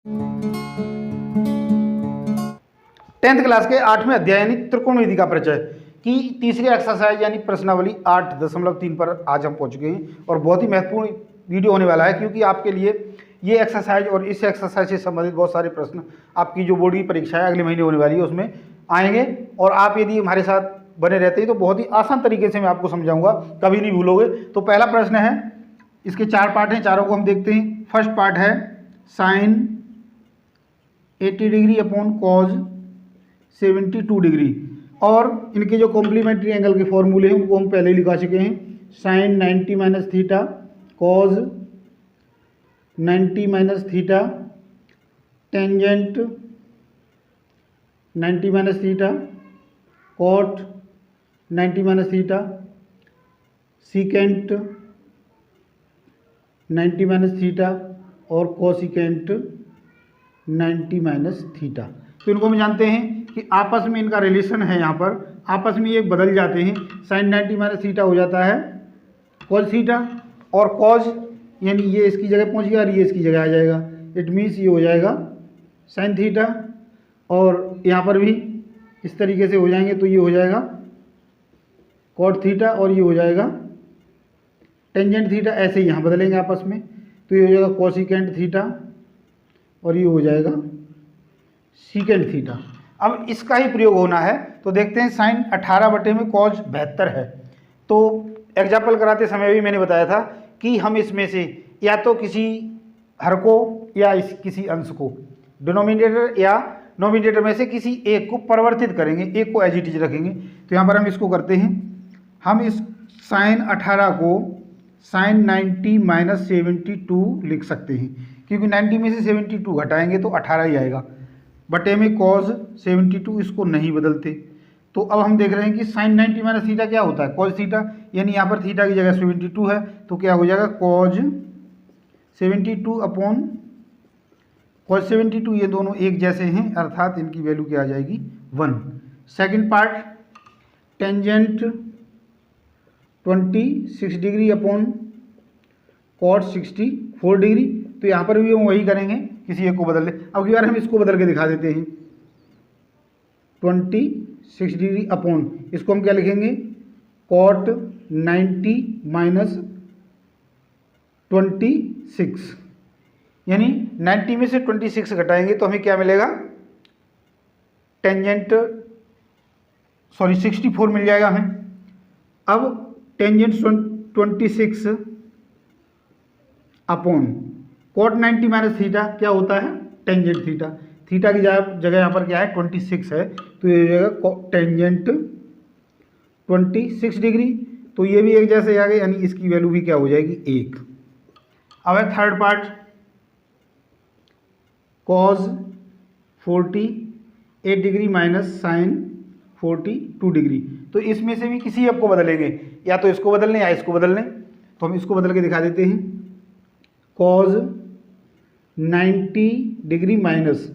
10th class के 8वें अध्याय यानी त्रिकोणमिति का परिचय की तीसरी एक्सरसाइज यानी प्रश्नावली 8.3 पर आज हम पहुंच चुके हैं और बहुत ही महत्वपूर्ण वीडियो होने वाला है, क्योंकि आपके लिए ये एक्सरसाइज और इस एक्सरसाइज से संबंधित बहुत सारे प्रश्न आपकी जो बोर्ड की परीक्षा है अगले महीने होने वाली है उसमें आएंगे। और आप यदि हमारे साथ बने रहते हैं तो बहुत ही आसान तरीके से मैं आपको समझाऊंगा, कभी नहीं भूलोगे। तो पहला प्रश्न है, इसके 4 पार्ट हैं, चारों को हम देखते हैं। फर्स्ट पार्ट है sine 80 degree upon cos 72 degree, और इनके जो कॉम्प्लीमेंट्री एंगल के फॉर्मूले हैं उनको हम पहले ही लिखा चुके हैं। Sine 90 minus theta, cos 90 minus theta, tangent 90 minus theta, cot 90 minus theta, secant 90 minus theta और कोसिकेंट 90 माइनस थीटा। तो इनको हम जानते हैं कि आपस में इनका रिलेशन है, यहाँ पर आपस में ये बदल जाते हैं। साइन 90 माइनस थीटा हो जाता है कॉस थीटा, और कॉज यानी ये इसकी जगह पहुँच गया और ये इसकी जगह आ जाएगा। इट मीन्स ये हो जाएगा साइन थीटा, और यहाँ पर भी इस तरीके से हो जाएंगे तो ये हो जाएगा कॉट थीटा और ये हो जाएगा टेंजेंट थीटा। ऐसे ही यहाँ बदलेंगे आपस में, तो ये हो जाएगा कोसिकेंट थीटा और ये हो जाएगा सीकेंट थीटा। अब इसका ही प्रयोग होना है, तो देखते हैं। साइन 18 बटे में कॉज 72 है, तो एग्जाम्पल कराते समय भी मैंने बताया था कि हम इसमें से या तो किसी हर को या किसी अंश को डिनोमिनेटर या नोमिनेटर में से किसी एक को परिवर्तित करेंगे, एक को एज इट इज रखेंगे। तो यहाँ पर हम इसको करते हैं, हम इस साइन 18 को साइन 90 माइनस 72 लिख सकते हैं, क्योंकि 90 में से 72 घटाएंगे तो 18 ही आएगा। बटे में कॉज 72, इसको नहीं बदलते। तो अब हम देख रहे हैं कि साइन 90 माइनस थीटा क्या होता है, कॉज थीटा, यानी यहाँ पर थीटा की जगह 72 है, तो क्या हो जाएगा कॉज 72 अपॉन कॉज 72। ये दोनों एक जैसे हैं, अर्थात इनकी वैल्यू क्या आ जाएगी 1। Second part tangent 26 degree upon cot 64 degree, तो यहाँ पर भी हम वही करेंगे, किसी एक को बदल ले। अब की बार हम इसको बदल के दिखा देते हैं। 26 डिग्री अपॉन, इसको हम क्या लिखेंगे, कॉट 90 माइनस 26, यानी 90 में से 26 घटाएंगे तो हमें क्या मिलेगा, टेंजेंट 64 मिल जाएगा हमें। अब tangent 26 upon cot 90 minus theta क्या होता है, टेंजेंट थीटा। थीटा की जगह यहाँ पर क्या है 26 है, तो ये हो जाएगा टेंजेंट 26 डिग्री। तो ये भी एक जैसे आ गए, यानी इसकी वैल्यू भी क्या हो जाएगी 1। अब है third part cos 48 degree minus sine 42 degree. तो इसमें से भी किसी एक को बदलेंगे, या तो इसको बदल लें या इसको बदल लें। तो हम इसको बदल के दिखा देते हैं। कॉज 90 डिग्री माइनस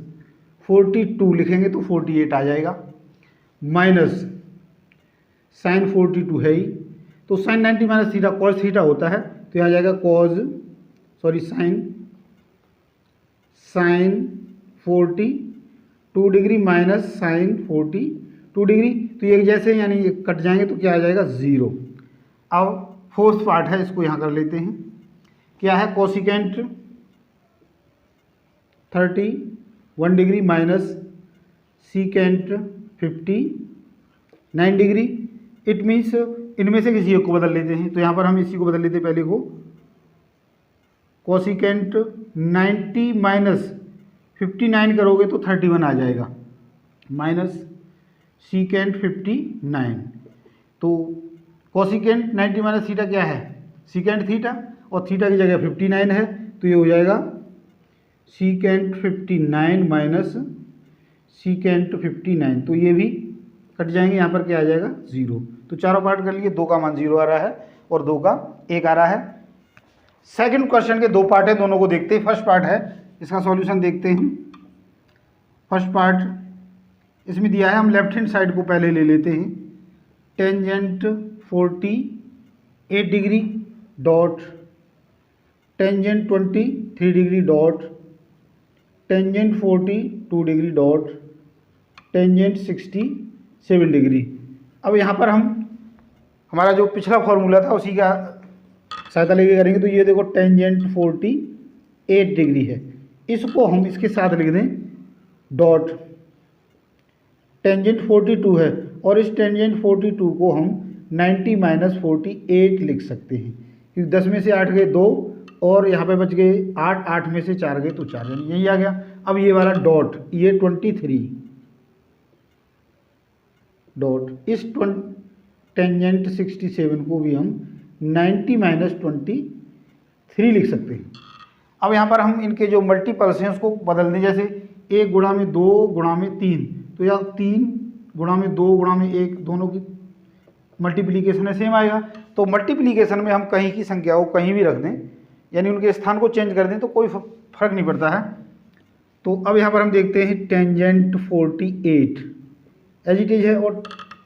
42 लिखेंगे तो 48 आ जाएगा, माइनस साइन 42 है ही, तो sine 90 minus theta cos theta होता है, तो यहाँ जाएगा sine 42 degree minus sine 42 degree, तो एक जैसे यानी ये कट जाएंगे तो क्या आ जाएगा 0। अब फोर्थ पार्ट है, इसको यहाँ कर लेते हैं। क्या है, cosecant 31 degree minus secant 59 degree. It means इनमें से किसी एक को बदल लेते हैं, तो यहाँ पर हम इसी को बदल लेते हैं पहले को। कोसिकेंट 90 माइनस 59 करोगे तो 31 आ जाएगा, माइनस सीकेंट 59। तो कोसिकेंट 90 माइनस थीटा क्या है, सीकेंट थीटा, और थीटा की जगह 59 है, तो ये हो जाएगा सीकेंट 59 माइनस सीकेंट 59। तो ये भी कट जाएंगे, यहाँ पर क्या आ जाएगा 0। तो चारों पार्ट कर लिए, 2 का मान 0 आ रहा है और 2 का 1 आ रहा है। सेकंड क्वेश्चन के 2 पार्ट है, दोनों को देखते हैं। फर्स्ट पार्ट है, इसका सॉल्यूशन देखते हैं। फर्स्ट पार्ट इसमें दिया है, हम लेफ्ट हैंड साइड को पहले ले लेते हैं। Tangent 48 degree dot tangent 23 degree dot tangent 42 degree dot tangent 67 degree. अब यहाँ पर हम हमारा जो पिछला फॉर्मूला था उसी का सहायता लेके करेंगे। तो ये देखो टेंजेंट 48 डिग्री है, इसको हम इसके साथ लिख दें डॉट टेंजेंट 42 है, और इस टेंजेंट 42 को हम 90 माइनस 48 लिख सकते हैं, क्योंकि 10 में से 8 गए 2 और यहाँ पे बच गए 8, 8 में से 4 गए तो 4, यानी यही आ गया। अब ये वाला डॉट ये 23 डॉट इस टेंजेंट 67 को भी हम 90 माइनस 23 लिख सकते हैं। अब यहाँ पर हम इनके जो मल्टीपल्स हैं उसको बदल दें, जैसे 1 गुणा में 2 गुणा में 3, तो या 3 गुणा में 2 गुणा में 1 दोनों की मल्टीप्लिकेशन है सेम आएगा। तो मल्टीप्लिकेशन में हम कहीं की संख्या को कहीं भी रख दें, यानी उनके स्थान को चेंज कर दें तो कोई फर्क नहीं पड़ता है। तो अब यहाँ पर हम देखते हैं टेंजेंट 48 एज इट इज है, और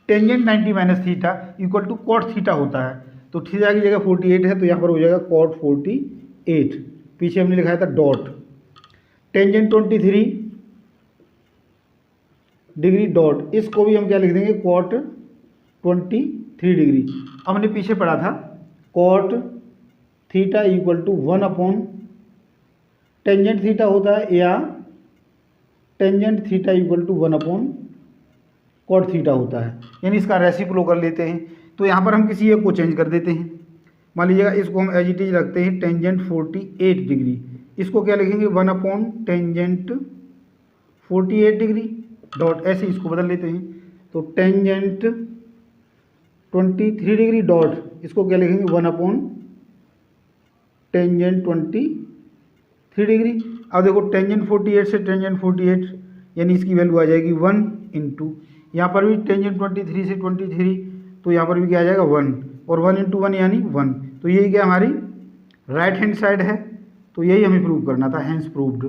tangent 90 minus theta equal to cot theta होता है। तो थीटा की जगह 48 है, तो यहाँ पर हो जाएगा कॉट 48, पीछे हमने लिखाया था डॉट टेंजेंट 23 डिग्री डॉट, इसको भी हम क्या लिख देंगे कॉट 23 डिग्री। हमने पीछे पढ़ा था cot theta equal to 1 upon tangent theta होता है, या tangent theta equal to 1 upon cot theta होता है, यानी इसका रेसिप्रो कर लेते हैं। तो यहाँ पर हम किसी एक को चेंज कर देते हैं, मान लीजिएगा इसको हम एज इट इज रखते हैं टेंजेंट 48 डिग्री, इसको क्या लिखेंगे 1 अपॉन टेंजेंट 48 डिग्री डॉट, ऐसे इसको बदल लेते हैं। तो टेंजेंट 23 डिग्री डॉट, इसको क्या लिखेंगे 1 अपॉन टेंजेंट 23 डिग्री। अब देखो टेंजेंट 48 से टेंजेंट 48, यानी इसकी वैल्यू आ जाएगी 1 इंटू, यहाँ पर भी टेंजेंट 23 से 23, तो यहाँ पर भी क्या आ जाएगा 1, और 1 इंटू 1 यानी 1। तो यही क्या हमारी राइट हैंड साइड है, तो यही हमें प्रूव करना था, हैंस प्रूव्ड।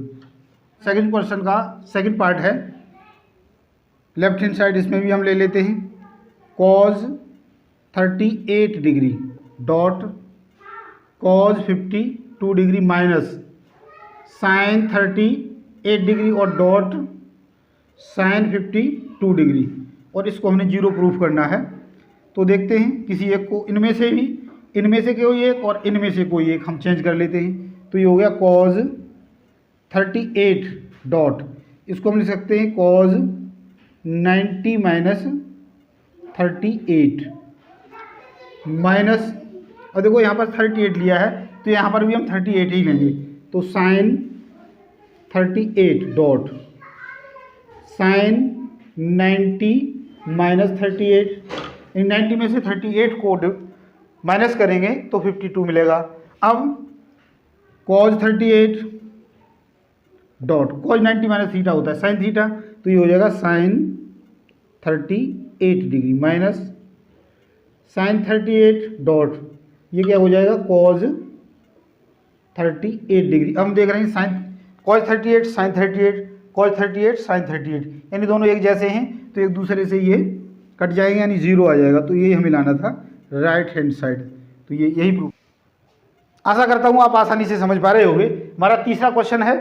सेकंड क्वेश्चन का सेकंड पार्ट है लेफ्ट हैंड साइड, इसमें भी हम ले लेते हैं cos 38 degree dot cos 52 degree minus sine 38 degree और डॉट साइन 52 डिग्री, और इसको हमने जीरो प्रूफ करना है। तो देखते हैं किसी एक को, इनमें से भी, इनमें से कोई एक और इनमें से कोई एक हम चेंज कर लेते हैं। तो ये हो गया कॉज 38 डॉट, इसको हम लिख सकते हैं कॉज 90 माइनस 38 माइनस, और देखो यहाँ पर 38 लिया है तो यहाँ पर भी हम 38 ही लेंगे। तो साइन 38 डॉट साइन 90 माइनस 38, 90 में से 38 को माइनस करेंगे तो 52 मिलेगा। अब cos 38 dot cos 90 minus theta होता है साइन थीटा, तो ये हो जाएगा sine 38 degree minus sine 38 dot ये क्या हो जाएगा कॉज 38 डिग्री। अब हम देख रहे हैं sine cos 38 sine 38 cos 38 sine 38, यानी दोनों एक जैसे हैं तो एक दूसरे से ये कट जाएंगे, यानी जीरो आ जाएगा। तो ये हमें लाना था राइट हैंड साइड। तो ये यही प्रूफ। आशा करता हूँ आप आसानी से समझ पा रहे होंगे। हमारा तीसरा क्वेश्चन है,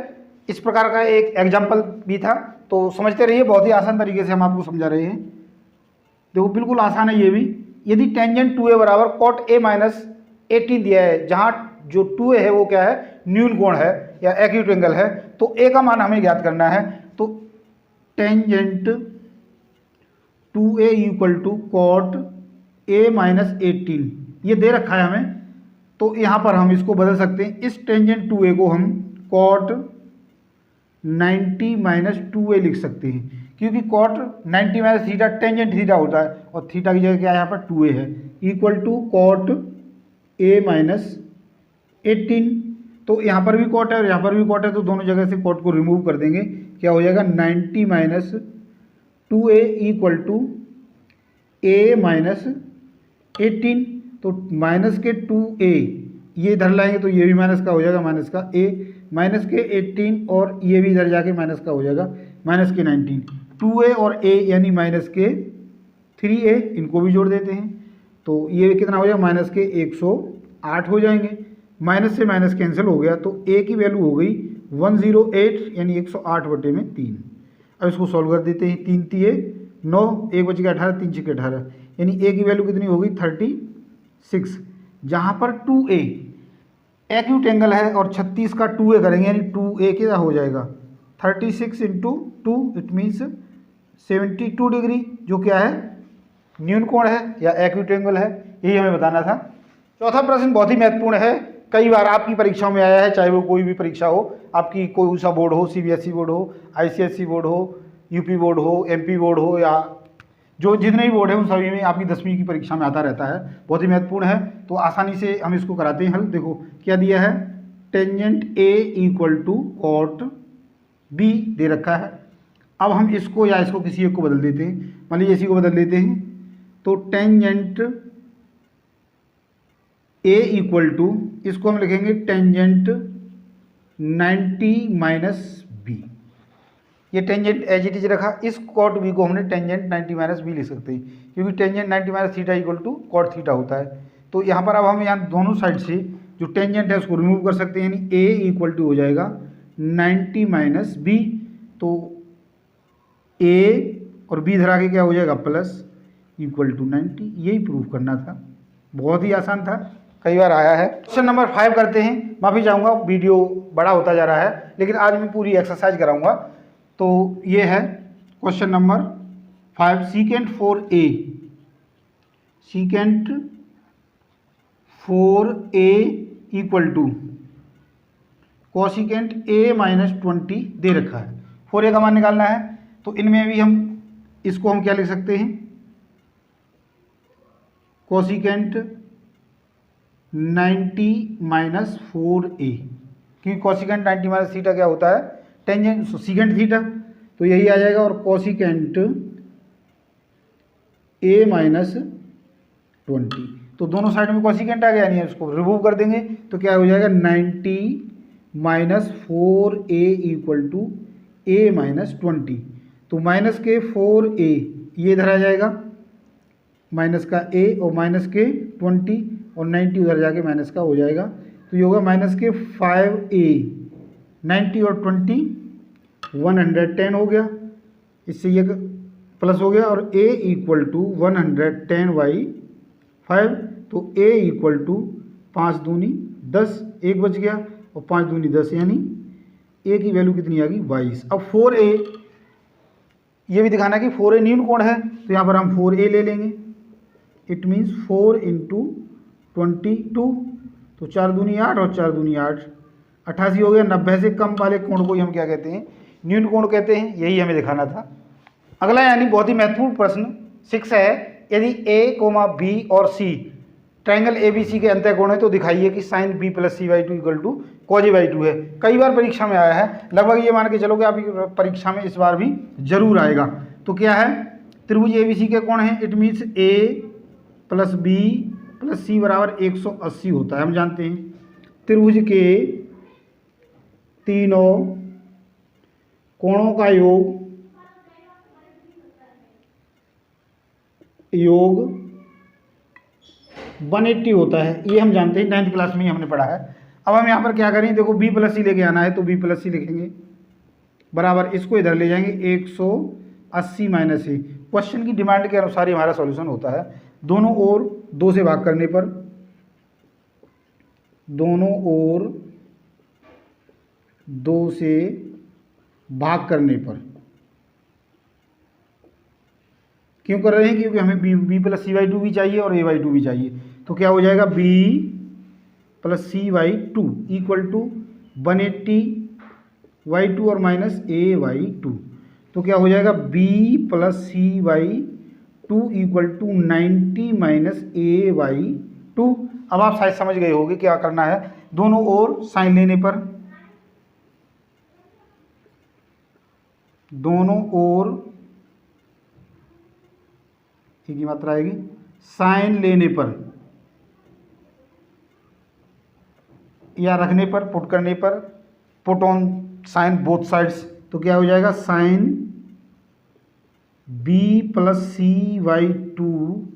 इस प्रकार का एक एग्जाम्पल भी था, तो समझते रहिए, बहुत ही आसान तरीके से हम आपको समझा रहे हैं। देखो बिल्कुल आसान है ये भी। यदि टेंजेंट 2a बराबर कॉट a माइनस 18 दिया है, जहाँ जो 2a है वो क्या है, न्यून कोण है या एक्यूट एंगल है, तो a का मान हमें ज्ञात करना है। तो tangent 2a equal to cot a minus 18 ये दे रखा है हमें, तो यहाँ पर हम इसको बदल सकते हैं। इस टेंजेंट 2a को हम कॉट 90 माइनस 2a लिख सकते हैं, क्योंकि cot 90 minus theta tangent theta होता है, और थीटा की जगह क्या है यहाँ पर 2a है, equal to cot a minus 18। तो यहाँ पर भी कॉट है और यहाँ पर भी कॉट है, तो दोनों जगह से कॉट को रिमूव कर देंगे, क्या हो जाएगा 90 minus 2a equal to a minus 18। तो माइनस के 2a ये इधर लाएंगे तो ये भी माइनस का हो जाएगा, माइनस का a माइनस के 18, और ये भी इधर जाके माइनस का हो जाएगा, माइनस के 19। 2a और a यानी माइनस के 3a, इनको भी जोड़ देते हैं तो ये कितना हो जाएगा, माइनस के 108 हो जाएंगे। माइनस से माइनस कैंसिल हो गया, तो a की वैल्यू हो गई 108 यानी 108/3। अब इसको सॉल्व कर देते हैं। 3 तिये 9, 1 बच गया 18, 3 छक्के 18, यानी ए की वैल्यू कितनी होगी 36। जहाँ पर 2a एक्यूट एंगल है और 36 का 2a करेंगे यानी 2a क्या हो जाएगा 36 × 2, इट मीन्स 72 डिग्री, जो क्या है न्यून कोण है या एक्यूट एंगल है। यही हमें बताना था। चौथा प्रश्न बहुत ही महत्वपूर्ण है, कई बार आपकी परीक्षाओं में आया है, चाहे वो कोई भी परीक्षा हो, आपकी कोई सा बोर्ड हो, सीबीएसई बोर्ड हो, आईसीएसई बोर्ड हो, यूपी बोर्ड हो, एमपी बोर्ड हो, या जो जितने भी बोर्ड है उन सभी में आपकी 10वीं की परीक्षा में आता रहता है। बहुत ही महत्वपूर्ण है, तो आसानी से हम इसको कराते हैं हल। देखो क्या दिया है, tangent A equal to cot B दे रखा है। अब हम इसको या इसको किसी एक को बदल देते हैं, मान लीजिए इसी को बदल देते हैं, तो टेंजेंट ए इक्वल टू, इसको हम लिखेंगे टेंजेंट 90 - बी। ये टेंजेंट एज इट इज रखा, इस कॉट बी को हमने टेंजेंट 90 - बी लिख सकते हैं, क्योंकि tangent 90 - theta equal to cot theta होता है। तो यहाँ पर अब हम यहाँ दोनों साइड से जो टेंजेंट है उसको रिमूव कर सकते हैं, यानी ए इक्वल टू हो जाएगा 90 - बी। तो ए और बी धरा के क्या हो जाएगा प्लस इक्वल टू 90। यही प्रूफ करना था, बहुत ही आसान था, कई बार आया है। क्वेश्चन नंबर 5 करते हैं। माफ़ी चाहूँगा वीडियो बड़ा होता जा रहा है, लेकिन आज मैं पूरी एक्सरसाइज कराऊंगा। तो ये है question number 5, secant 4a, secant 4a equal to cosecant a - 20 दे रखा है। 4a का मान निकालना है, तो इनमें भी हम इसको हम क्या लिख सकते हैं, कोसिकेंट 90 - 4a, क्योंकि कोसिकेंट 90 - थीटा क्या होता है टेंजेंट सीकेंट थीटा, तो यही आ जाएगा। और कोसिकेंट a - 20, तो दोनों साइड में कोसिकेंट आ गया, यानी उसको रिमूव कर देंगे तो क्या हो जाएगा 90 - 4a इक्वल टू a - 20। तो माइनस के 4a ये इधर आ जाएगा, माइनस का a और माइनस के 20 और 90 उधर जाके माइनस का हो जाएगा, तो ये होगा माइनस के 5a, 90 और 20 110 हो गया, इससे ये प्लस हो गया। और a इक्वल टू 110/5, तो a इक्वल टू 5 दूनी 10, 1 बच गया, और 5 दूनी 10, यानी a की वैल्यू कितनी आ गई 22। अब 4a ये भी दिखाना कि 4a न्यून कोण है, तो यहाँ पर हम 4a ले लेंगे, इट मीन्स 4 × 22, तो 4 दूनी 8 और 4 दूनी 8, 88 हो गया। 90 से कम वाले कोण को ही हम क्या कहते हैं, न्यून कोण कहते हैं। यही हमें दिखाना था। अगला यानी बहुत ही महत्वपूर्ण प्रश्न 6 है, यदि a, b और c ट्रायंगल ABC के अंतःकोण है, तो दिखाइए कि sin b + c/2 equal to cos a/2 है। कई बार परीक्षा में आया है, लगभग ये मान के चलो कि आप परीक्षा में इस बार भी जरूर आएगा। तो क्या है, त्रिभुज ABC के कोण है, it means a + b + c बराबर 180 होता है। हम जानते हैं त्रिभुज के तीनों कोणों का योग 180 होता है, ये हम जानते हैं, 9th क्लास में ही हमने पढ़ा है। अब हम यहाँ पर क्या करें, देखो b + c लेके आना है, तो b + c लिखेंगे बराबर, इसको इधर ले जाएंगे 180 - a। क्वेश्चन की डिमांड के अनुसार ही हमारा सॉल्यूशन होता है। दोनों ओर 2 से भाग करने पर, दोनों ओर 2 से भाग करने पर, क्यों कर रहे हैं, क्योंकि हमें b + c/2 भी चाहिए और a/2 भी चाहिए। तो क्या हो जाएगा b + c/2 इक्वल टू 180/2 और माइनस a/2। तो क्या हो जाएगा b + c/2 equal to 90 - a/2। अब आप शायद समझ गए होंगे क्या करना है, दोनों ओर साइन लेने पर, दोनों ओर एक ही मात्रा आएगी, साइन लेने पर या रखने पर, पुट करने पर, put on sine both sides. तो क्या हो जाएगा sine b + c/2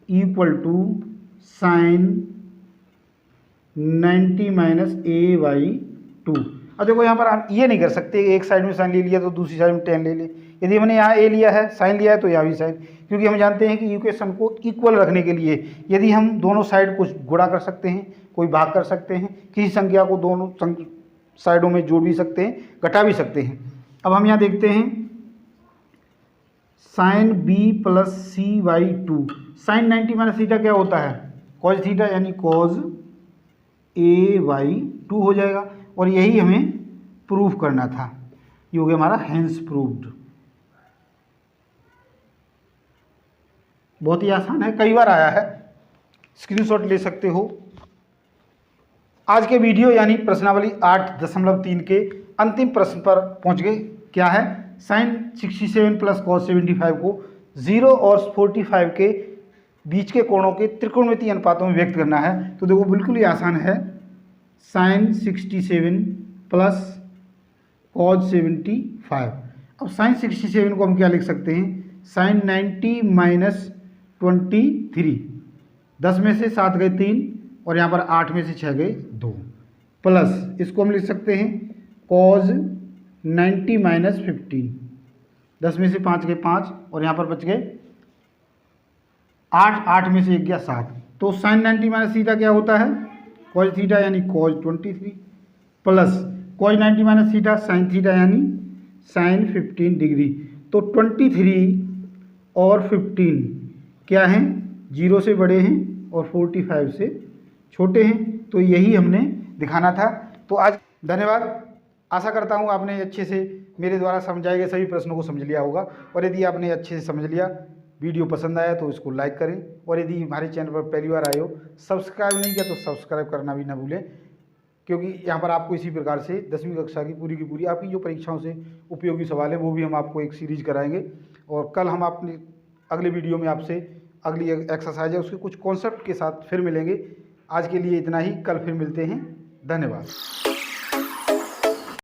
equal to sine 90 - a/2। अब देखो यहाँ पर आप ये नहीं कर सकते एक साइड में साइन ले लिया तो दूसरी साइड में टेन ले ले। यदि हमने यहाँ ए लिया है, साइन लिया है, तो यहाँ भी साइन, क्योंकि हम जानते हैं कि इक्वेशन को इक्वल रखने के लिए यदि हम दोनों साइड को गुणा कर सकते हैं, कोई भाग कर सकते हैं, किसी संख्या को दोनों साइडों में जोड़ भी सकते हैं, घटा भी सकते हैं। अब हम यहाँ देखते हैं sine B plus C by 2, sine 90 minus theta क्या होता है, कॉज थीटा, यानी कॉज ए बाई 2 हो जाएगा। और यही हमें प्रूफ करना था, ये हो गया हमारा हेंस प्रूव्ड। बहुत ही आसान है, कई बार आया है, स्क्रीनशॉट ले सकते हो। आज के वीडियो यानी प्रश्नावली 8.3 के अंतिम प्रश्न पर पहुंच गए। क्या है, साइन 67 प्लस कॉस 75 को 0 और 45 के बीच के कोणों के त्रिकोणमितीय अनुपातों में व्यक्त करना है। तो देखो बिल्कुल ही आसान है, साइन 67 प्लस कॉस 75। अब साइन 67 को हम क्या लिख सकते हैं, साइन 90 माइनस 23, 10 में से 7 गए 3 और यहाँ पर 8 में से 6 गए 2, प्लस इसको हम लिख सकते हैं कॉज 90 माइनस 15, 10 में से 5 गए 5 और यहाँ पर बच गए 8, 8 में से 1 गया 7। तो साइन 90 माइनस थीटा क्या होता है, कॉज थीटा यानी cause 23, plus cos 90 minus theta sine theta यानी साइन 15 डिग्री। तो 23 और 15 क्या हैं, 0 से बड़े हैं और 45 से छोटे हैं। तो यही हमने दिखाना था। तो आज धन्यवाद, आशा करता हूँ आपने अच्छे से मेरे द्वारा समझाए गए सभी प्रश्नों को समझ लिया होगा। और यदि आपने अच्छे से समझ लिया, वीडियो पसंद आया तो इसको लाइक करें, और यदि हमारे चैनल पर पहली बार आए हो, सब्सक्राइब नहीं किया तो सब्सक्राइब करना भी ना भूलें, क्योंकि यहाँ पर आपको इसी प्रकार से 10वीं कक्षा की पूरी आपकी जो परीक्षाओं से उपयोगी सवाल है वो भी हम आपको एक सीरीज कराएंगे। और कल हम अपने अगले वीडियो में आपसे अगली एक्सरसाइज है उसके कुछ कॉन्सेप्ट के साथ फिर मिलेंगे। आज के लिए इतना ही, कल फिर मिलते हैं। धन्यवाद।